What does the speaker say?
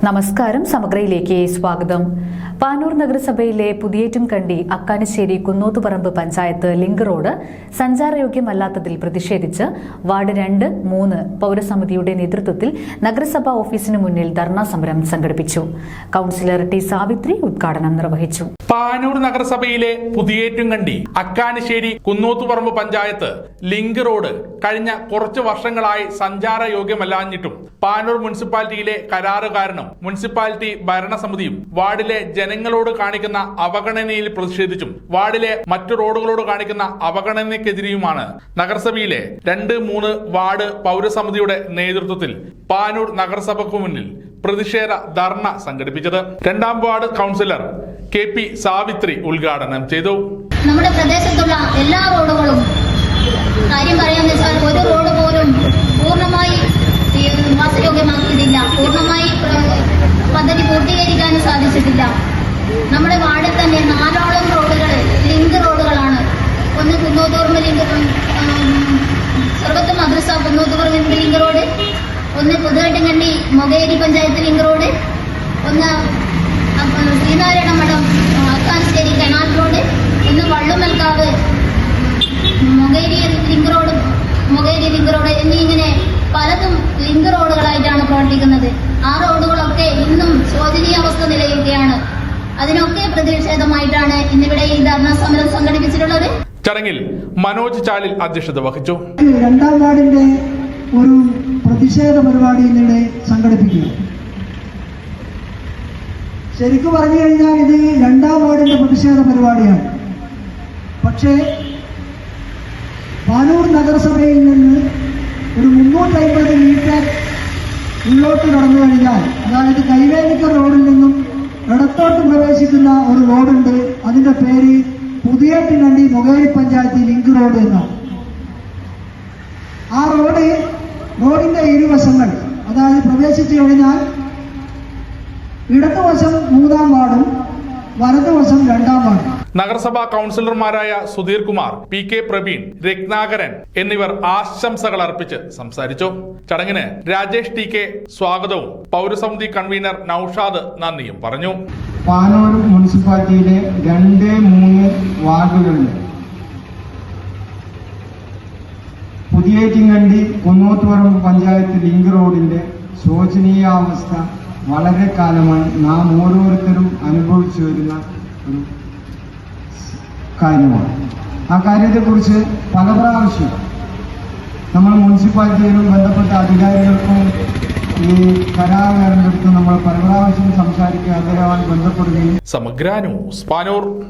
നമസ്കാരം. സമഗ്രയിലേക്ക് സ്വാഗതം. പാനൂർ നഗരസഭയിലെ പുതിയേറ്റുംകണ്ടി അക്കാനശ്ശേരി കുന്നോത്തുപറമ്പ് പഞ്ചായത്ത് ലിങ്ക് റോഡ് സഞ്ചാരയോഗ്യമല്ലാത്തതിൽ പ്രതിഷേധിച്ച് വാർഡ് 2, 3 പൌരസമിതിയുടെ നേതൃത്വത്തിൽ നഗരസഭാ ഓഫീസിന് മുന്നിൽ ധർണാ സമരം സംഘടിപ്പിച്ചു. കൌൺസിലർ ടി സാവിത്രി ഉദ്ഘാടനം നിർവഹിച്ചു. പാനൂർ നഗരസഭയിലെ പുതിയേറ്റുംകണ്ടി അക്കാനശ്ശേരി കുന്നോത്തുപറമ്പ് പഞ്ചായത്ത് ലിങ്ക് റോഡ് കഴിഞ്ഞ കുറച്ചു വർഷങ്ങളായി സഞ്ചാരയോഗ്യമല്ലാഞ്ഞിട്ടും പാനൂർ മുനിസിപ്പാലിറ്റിയിലെ കരാറ് കാരണം മുനിസിപ്പാലിറ്റി ഭരണസമിതിയും വാർഡിലെ ജനങ്ങളോട് കാണിക്കുന്ന അവഗണനയിൽ പ്രതിഷേധിച്ചും വാർഡിലെ മറ്റു റോഡുകളോട് കാണിക്കുന്ന അവഗണനയ്ക്കെതിരെയുമാണ് നഗരസഭയിലെ 2, 3 വാർഡ് പൗരസമിതിയുടെ നേതൃത്വത്തിൽ പാനൂർ നഗരസഭയ്ക്ക് മുന്നിൽ പ്രതിഷേധ ധർണ സംഘടിപ്പിച്ചത്. 2ാം വാർഡ് കൗൺസിലർ KP സാവിത്രി ഉദ്ഘാടനം ചെയ്തു. നമ്മുടെ പ്രദേശത്തുള്ള എല്ലാ റോഡുകളും കാര്യം പറയാന്ന് വെച്ചാൽ ഒരു റോഡ് പോലും പൂർണ്ണമായി വാസയോഗ്യമാക്കിയിട്ടില്ല, പൂർണ്ണമായി പദ്ധതി പൂർത്തീകരിക്കാനും സാധിച്ചിട്ടില്ല. നമ്മുടെ വാർഡിൽ തന്നെ 4ഓളം റോഡുകൾ ലിങ്ക് റോഡുകളാണ്. ഒന്ന് കുന്നോത്തുപറമ്പ് ലിങ്ക്, സർവത്ത് മദ്രസ കുന്നോത്തുപറമ്പ് ലിങ്ക് റോഡ്, ഒന്ന് പുതുകെട്ടുംകണ്ടി മൊകേരി പഞ്ചായത്ത് ലിങ്ക് റോഡ്, ഒന്ന് ശ്രീനാരായണ മഠം അക്കാനശ്ശേരി കനാൽ റോഡ്, ഒന്ന് വള്ളുമൽക്കാവ് മൊകേരി ലിങ്ക് റോഡ് എന്നിങ്ങനെ പലതും ലിങ്ക് റോഡുകളായിട്ടാണ് പ്രവർത്തിക്കുന്നത്. ആ റോഡുകളൊക്കെ ഇന്നും ശോചനീയാവസ്ഥ നിലനിൽക്കുകയാണ്. അതിനൊക്കെ പ്രതിഷേധമായിട്ടാണ് ഇന്നിവിടെ ഈ ധർണാ സമരം സംഘടിപ്പിച്ചിട്ടുള്ളത്. ചടങ്ങിൽ മനോജ് ചാലിൽ അധ്യക്ഷത വഹിച്ചു. 2ാം വാർഡിന്റെ ഒരു പ്രതിഷേധ പരിപാടി ഇന്നിടെ സംഘടിപ്പിക്കുക. ശരിക്കും പറഞ്ഞു കഴിഞ്ഞാൽ ഇത് 2ാം വാർഡിന്റെ പ്രതിഷേധ പരിപാടിയാണ്. പക്ഷേ പാനൂർ നഗരസഭയിൽ നിന്ന് ഒരു 350 മീറ്റർ ഉള്ളോട്ട് കടന്നു കഴിഞ്ഞാൽ, അതായത് കൈവേലിക്കർ റോഡിൽ നിന്നും ഇടത്തോട്ട് പ്രവേശിക്കുന്ന ഒരു റോഡുണ്ട്. അതിന്റെ പേര് പുതിയേറ്റുംകണ്ടി മൊകേരി പഞ്ചായത്ത് ലിങ്ക് റോഡ് എന്നാണ്. ആ റോഡിന്റെ ഇരുവശങ്ങൾ, അതായത് പ്രവേശിച്ചു കഴിഞ്ഞാൽ ഇടതുവശം 3ാം വാർഡും വലതുവശം 2ാം വാർഡും. നഗരസഭാ കൗൺസിലർമാരായ സുധീർ കുമാർ, PK പ്രവീൺ, രത്നാകരൻ എന്നിവർ ആശംസകൾ അർപ്പിച്ച് സംസാരിച്ചു. ചടങ്ങിന് രാജേഷ് TK സ്വാഗതവും പൗരസമിതി കൺവീനർ നൌഷാദ് നന്ദിയും പറഞ്ഞു. പാനൂർ മുനിസിപ്പാലിറ്റിയിലെ 2, 3 വാർഡുകളിൽ പുതിയേറ്റുംകണ്ടി കുന്നോത്തുപറമ്പ് പഞ്ചായത്ത് ലിങ്ക് റോഡിന്റെ ശോചനീയാവസ്ഥ വളരെ കാലമായി നാം ഓരോരുത്തരും അനുഭവിച്ചു വരുന്ന ഒരു കാര്യമാണ്. ആ കാര്യത്തെക്കുറിച്ച് പല പ്രാവശ്യം നമ്മൾ മുനിസിപ്പാലിറ്റിയിലും ബന്ധപ്പെട്ട അധികാരികൾക്കും ഈ കരാറുകാരുടെ അടുത്ത് നമ്മൾ പല പ്രാവശ്യം സംസാരിക്കുക, ബന്ധപ്പെടുകയും. സമഗ്ര ന്യൂസ് പാനൂർ.